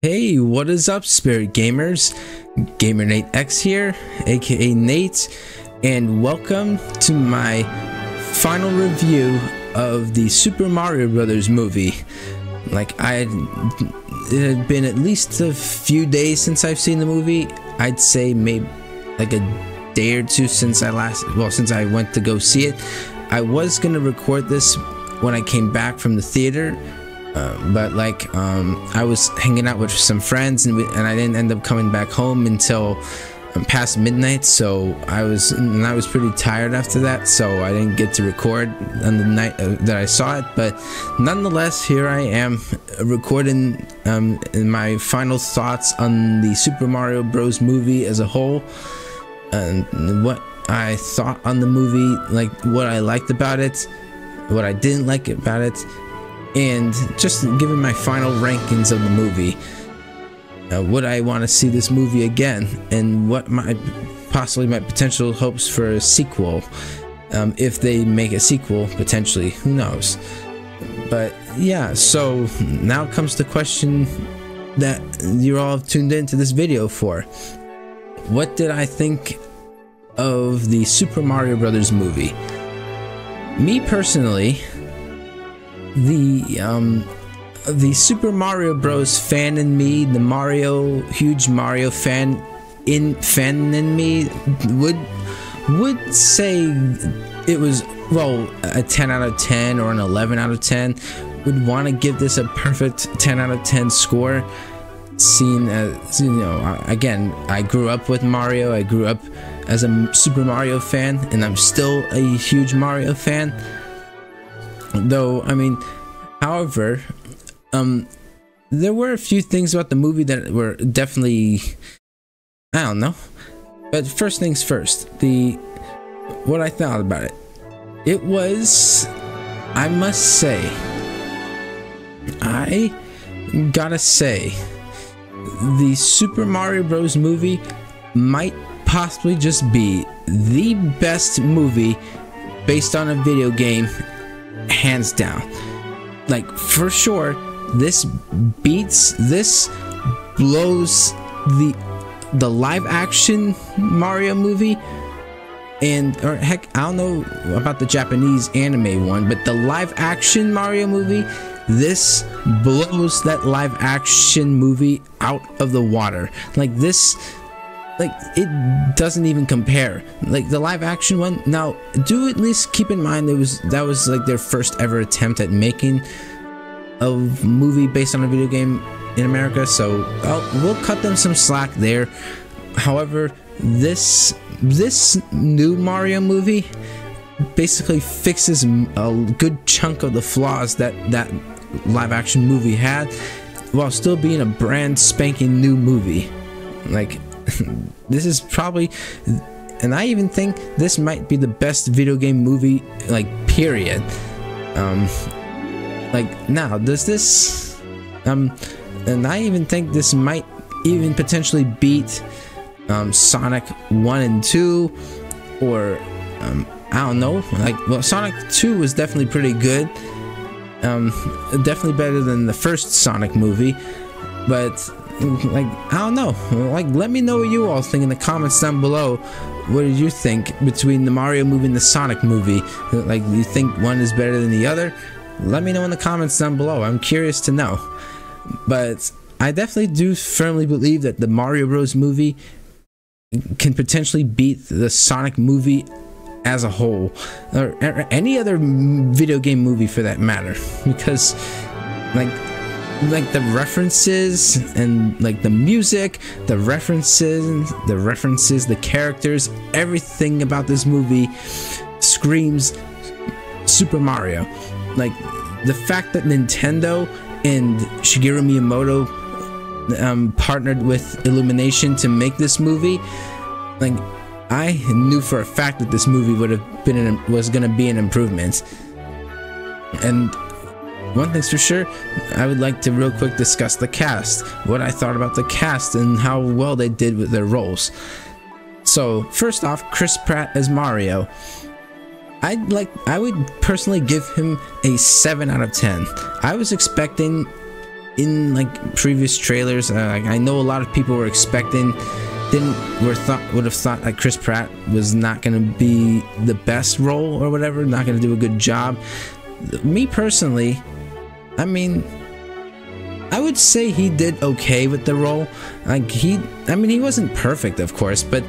Hey, what is up, Spirit Gamers? Gamer Nate X here, aka Nate, and welcome to my final review of the Super Mario Brothers movie. It had been at least a few days since I've seen the movie. I'd say maybe like a day or two since I went to go see it. I was gonna record this when I came back from the theater, but I was hanging out with some friends and I didn't end up coming back home until past midnight, so I was pretty tired after that, so I didn't get to record on the night that I saw it. But nonetheless, here I am recording in my final thoughts on the Super Mario Bros. Movie as a whole, and what I thought on the movie, like what I liked about it, what I didn't like about it, and just giving my final rankings of the movie. Would I want to see this movie again, and what possibly my potential hopes for a sequel, if they make a sequel, potentially, who knows. But yeah, so now comes the question that you're all tuned into this video for. What did I think of the Super Mario Brothers movie? Me personally, the Super Mario Bros. Fan in me, the huge Mario fan in me would say it was, well, a 10 out of 10 or an 11 out of 10. Would want to give this a perfect 10 out of 10 score. Seeing as, you know, again, I grew up with Mario. I grew up as a Super Mario fan, and I'm still a huge Mario fan. Though, I mean, however, there were a few things about the movie that were definitely, I don't know. But first things first, what I thought about it. It was, I must say, I gotta say, the Super Mario Bros. Movie might possibly just be the best movie based on a video game, hands down. Like, for sure, this blows the live action Mario movie, or heck, I don't know about the Japanese anime one, but the live action Mario movie, this blows that live action movie out of the water. Like, this, like, it doesn't even compare. Like, the live action one, now do at least keep in mind that was like their first ever attempt at making a movie based on a video game in America, so we'll cut them some slack there. However, this new Mario movie basically fixes a good chunk of the flaws that live action movie had, while still being a brand spanking new movie. Like, this is probably, and I even think this might be the best video game movie, like, period. Like, now, does this, and I even think this might even potentially beat Sonic 1 and 2, or I don't know, like, well, Sonic 2 was definitely pretty good, definitely better than the first Sonic movie, but, like, I don't know, like, let me know what you all think in the comments down below. What did you think between the Mario movie and the Sonic movie? Like, do you think one is better than the other? Let me know in the comments down below. I'm curious to know. But I definitely do firmly believe that the Mario Bros. Movie can potentially beat the Sonic movie as a whole, or any other video game movie for that matter, because like the references and like the music, the references, the characters, everything about this movie screams Super Mario. Like, the fact that Nintendo and Shigeru Miyamoto partnered with Illumination to make this movie, like, I knew for a fact that this movie was gonna be an improvement. And one thing's for sure, I would like to real quick discuss the cast, what I thought about the cast and how well they did with their roles. So first off, Chris Pratt as Mario. I would personally give him a 7 out of 10. I was expecting in like previous trailers. I know a lot of people were expecting, would have thought like Chris Pratt was not gonna be the best role or whatever, not gonna do a good job. Me personally, I mean, I would say he did okay with the role. Like he wasn't perfect, of course, but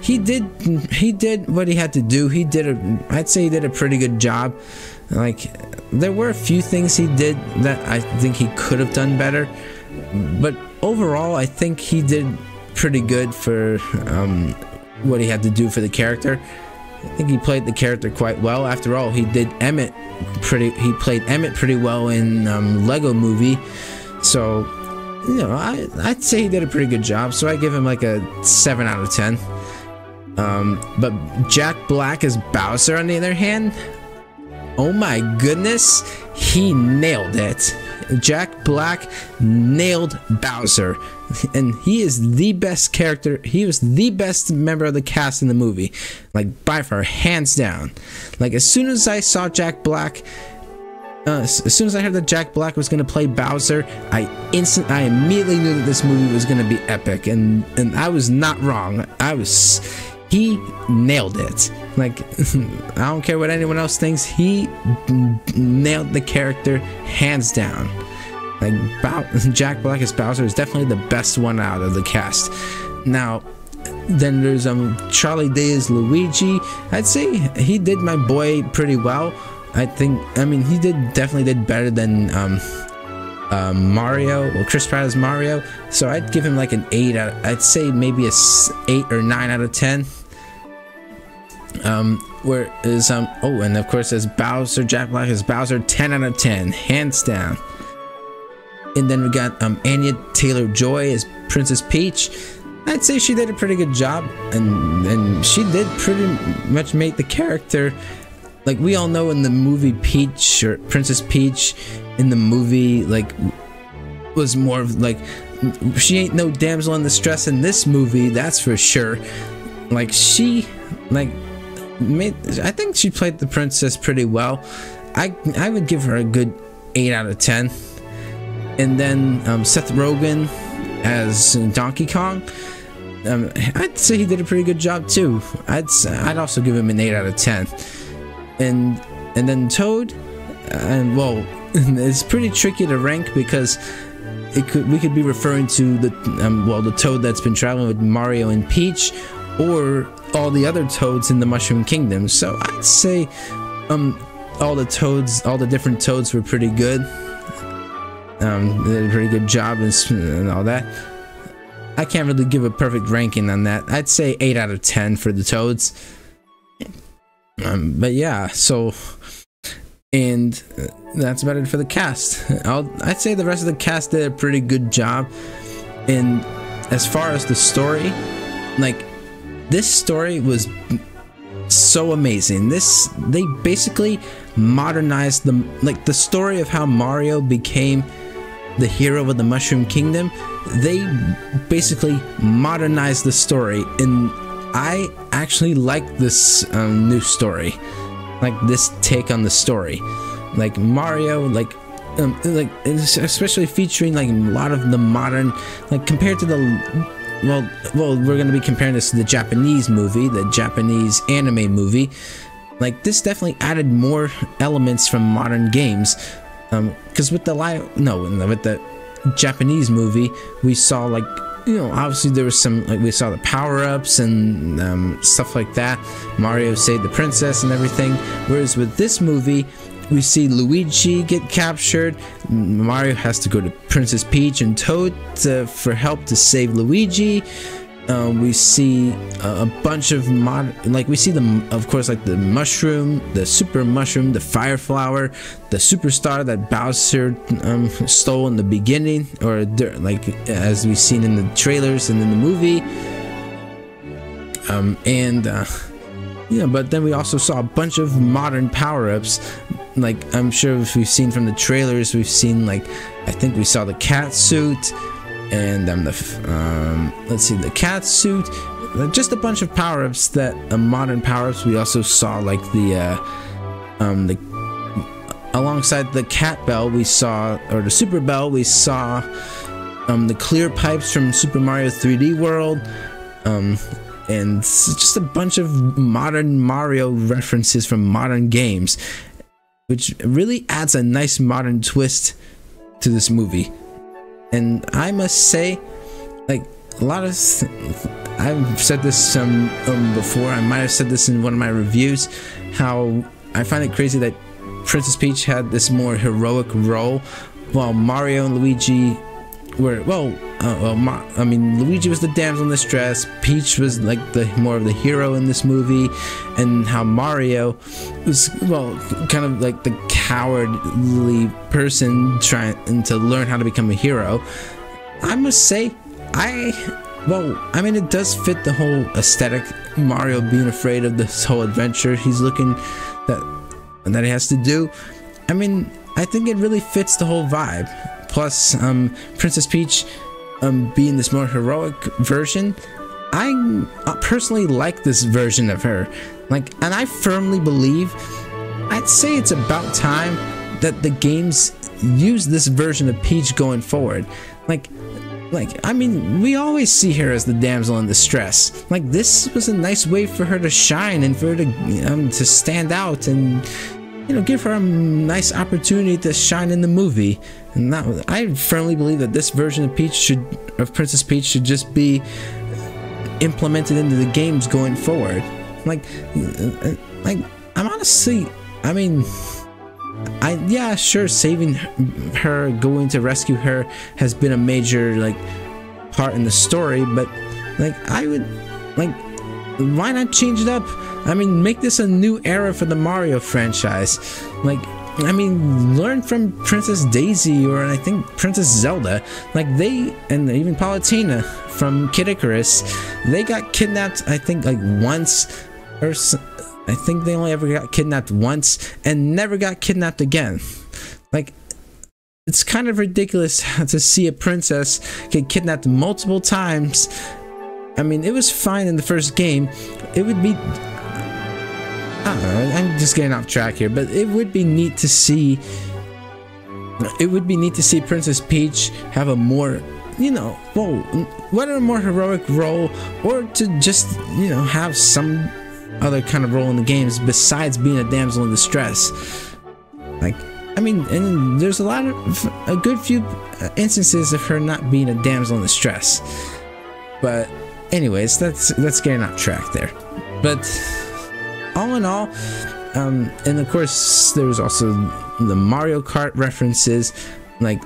he did what he had to do. I'd say he did a pretty good job. Like, there were a few things he did that I think he could have done better, but overall I think he did pretty good for what he had to do for the character. I think he played the character quite well. After all, he played Emmett pretty well in Lego Movie, so you know, I'd say he did a pretty good job, so I give him like a 7 out of 10. But Jack Black as Bowser, on the other hand, oh my goodness, he nailed it. Jack Black nailed Bowser, and he is the best character. He was the best member of the cast in the movie, like by far, hands down. Like as soon as I saw Jack Black, as soon as I heard that Jack Black was gonna play Bowser, I immediately knew that this movie was gonna be epic, and I was not wrong. He nailed it. Like, I don't care what anyone else thinks, he nailed the character hands down. Like, Jack Black as Bowser is definitely the best one out of the cast. Now, then there's Charlie Day as Luigi. I'd say he did my boy pretty well. I mean, he definitely did better than Mario, or Chris Pratt as Mario, so I'd give him like an 8 out. I'd say maybe a 8 or 9 out of 10. Whereas oh, and of course as Bowser, Jack Black as Bowser, 10 out of 10, hands down. And then we got Anya Taylor-Joy as Princess Peach. I'd say she did a pretty good job, and she did pretty much make the character, like we all know in the movie Peach, or Princess Peach in the movie, like was more of like, she ain't no damsel in distress in this movie, that's for sure. Like she I think she played the princess pretty well. I would give her a good 8 out of 10. And then Seth Rogen as Donkey Kong, I'd say he did a pretty good job too. I'd also give him an 8 out of 10. And then Toad, and well, it's pretty tricky to rank because we could be referring to the Toad that's been traveling with Mario and Peach, or all the other Toads in the Mushroom Kingdom. So I'd say all the different Toads were pretty good. They did a pretty good job and all that. I can't really give a perfect ranking on that. I'd say 8 out of 10 for the Toads. But yeah, so, and that's about it for the cast. I'd say the rest of the cast did a pretty good job. And as far as the story, like, this story was so amazing. They basically modernized the story of how Mario became the hero of the Mushroom Kingdom. They basically modernized the story, and I actually like this new story, like this take on the story. Like Mario, like especially featuring like a lot of the modern, like compared to the well, we're gonna be comparing this to the Japanese movie, the Japanese anime movie. Like this definitely added more elements from modern games, because with the Japanese movie, we saw, like, you know, obviously there was some, like, we saw the power-ups and stuff like that. Mario saved the princess and everything. Whereas with this movie, we see Luigi get captured. Mario has to go to Princess Peach and Toad for help to save Luigi. We see a bunch of we see them, of course, like the mushroom, the super mushroom, the fire flower, the superstar that Bowser stole in the beginning, or like as we've seen in the trailers and in the movie. Yeah, but then we also saw a bunch of modern power-ups. Like, I'm sure if we've seen from the trailers, we've seen, like, I think we saw the cat suit, and let's see, the cat suit, just a bunch of power-ups that modern power-ups. We also saw like the alongside the cat bell we saw, or the super bell, we saw the clear pipes from Super Mario 3D World, and just a bunch of modern Mario references from modern games, which really adds a nice modern twist to this movie. And I must say, like, a lot of I've said this before, I might have said this in one of my reviews, how I find it crazy that Princess Peach had this more heroic role, while Mario and Luigi were, I mean, Luigi was the damsel in distress, Peach was like more of the hero in this movie, and how Mario was, well, kind of like the cowardly person trying to learn how to become a hero. I must say, I mean, it does fit the whole aesthetic, Mario being afraid of this whole adventure he's looking that he has to do. I mean, I think it really fits the whole vibe. Plus, Princess Peach being this more heroic version, I personally like this version of her. Like, and I firmly believe, I'd say it's about time that the games use this version of Peach going forward. Like, I mean, we always see her as the damsel in distress. Like, this was a nice way for her to shine and for her to stand out and, you know, give her a nice opportunity to shine in the movie. And I firmly believe that this version of Princess Peach should just be implemented into the games going forward. Like I'm honestly, I mean, yeah, sure, saving her, going to rescue her has been a major, like, part in the story, but, like, I would, like, why not change it up? I mean, make this a new era for the Mario franchise. Like, I mean, learn from Princess Daisy, or I think Princess Zelda. Like, and even Palutena from Kid Icarus, they got kidnapped, I think, like, once, or I think they only ever got kidnapped once and never got kidnapped again. Like, it's kind of ridiculous to see a princess get kidnapped multiple times. I mean, it was fine in the first game. It would be, I don't know, I'm just getting off track here, but it would be neat to see, Princess Peach have a more, you know, whether a more heroic role, or to just, you know, have some other kind of role in the games besides being a damsel in distress. Like, I mean, and there's a good few instances of her not being a damsel in distress. But anyways, that's getting off track there. But all in all, and of course there was also the Mario Kart references, like,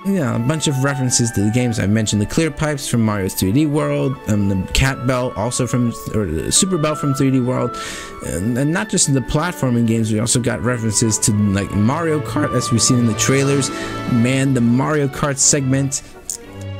you know, a bunch of references to the games I mentioned. The clear pipes from Mario's 3D World, the cat bell also from, or the super bell from 3D World, and not just in the platforming games, we also got references to, like, Mario Kart, as we've seen in the trailers. Man, the Mario Kart segment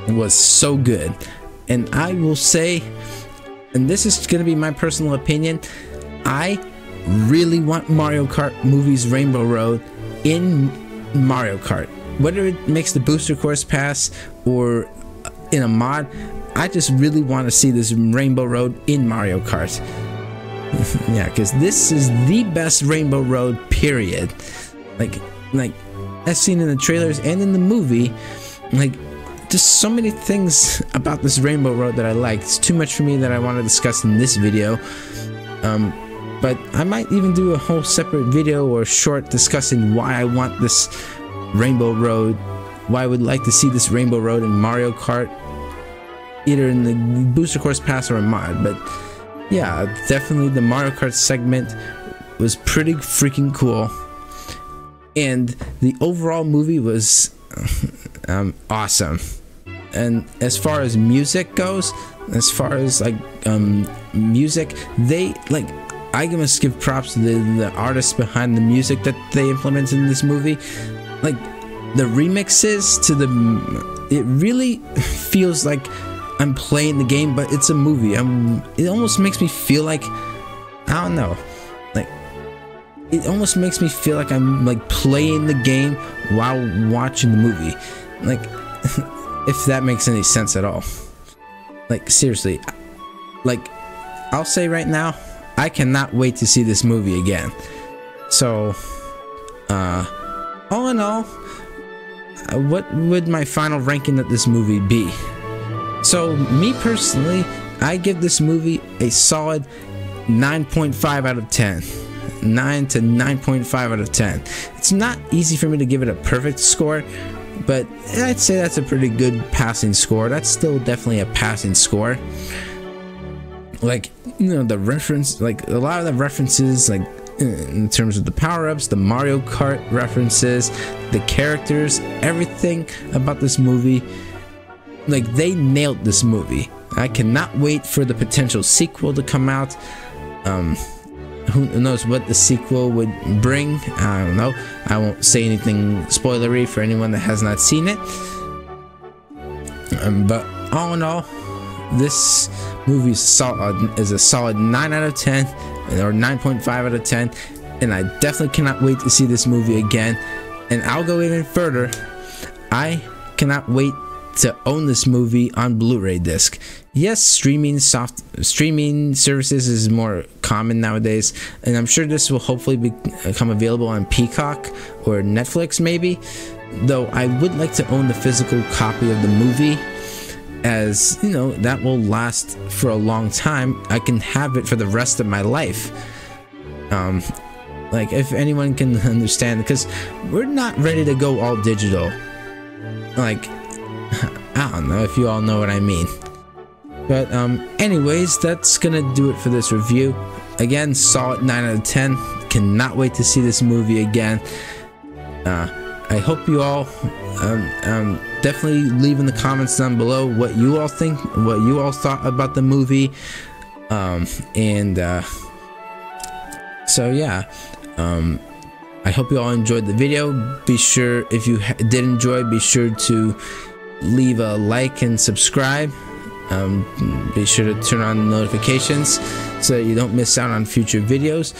was so good. And I will say, and this is going to be my personal opinion, I really want Mario Kart movies Rainbow Road in Mario Kart. Whether it makes the booster course pass or in a mod, I just really want to see this Rainbow Road in Mario Kart. Yeah, because this is the best Rainbow Road, period. Like as seen in the trailers and in the movie, like, just so many things about this Rainbow Road that I like. It's too much for me that I want to discuss in this video. But I might even do a whole separate video or short discussing why I want this Rainbow Road, why I would like to see this Rainbow Road in Mario Kart, either in the booster course pass or a mod. But yeah, definitely the Mario Kart segment was pretty freaking cool, and the overall movie was awesome. And as far as music goes, as far as, like, music, they, like, I must give props to the artists behind the music that they implemented in this movie. Like, the remixes to it really feels like I'm playing the game, but it's a movie. It almost makes me feel like, I don't know, like, it almost makes me feel like I'm, like, playing the game while watching the movie. Like, if that makes any sense at all. Like, seriously, like, I'll say right now, I cannot wait to see this movie again. So All in all, what would my final ranking of this movie be? So me personally, I give this movie a solid 9.5 out of 10. 9 to 9.5 out of 10. It's not easy for me to give it a perfect score, but I'd say that's a pretty good passing score. That's still definitely a passing score. Like, you know, the reference, like a lot of the references, like in terms of the power-ups, the Mario Kart references, the characters, everything about this movie, like they nailed this movie. I cannot wait for the potential sequel to come out. Who knows what the sequel would bring? I don't know. I won't say anything spoilery for anyone that has not seen it. But all in all, this movie is a solid 9 out of 10, or 9.5 out of 10, and I definitely cannot wait to see this movie again. And I'll go even further. I cannot wait to own this movie on Blu-ray disc. Yes, streaming services is more common nowadays, and I'm sure this will hopefully become available on Peacock or Netflix maybe, though I would like to own the physical copy of the movie, as you know, that will last for a long time. I can have it for the rest of my life. Like, if anyone can understand, because we're not ready to go all digital. Like, I don't know if you all know what I mean. But anyways, that's gonna do it for this review. Again, solid 9 out of 10. Cannot wait to see this movie again. I hope you all definitely leave in the comments down below what you all think, what you all thought about the movie. So yeah, I hope you all enjoyed the video. Be sure, if you did enjoy, be sure to leave a like and subscribe. Be sure to turn on the notifications so that you don't miss out on future videos.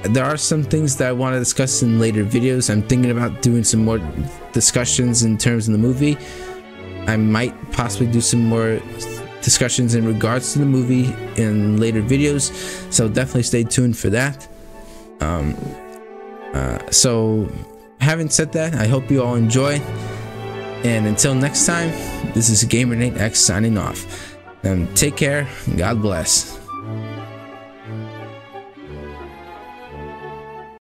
There are some things that I want to discuss in later videos. I'm thinking about doing some more discussions in terms of the movie. I might possibly do some more discussions in regards to the movie in later videos, so definitely stay tuned for that. So having said that, I hope you all enjoy, and until next time, this is Gamer Nate X signing off. Take care, God bless.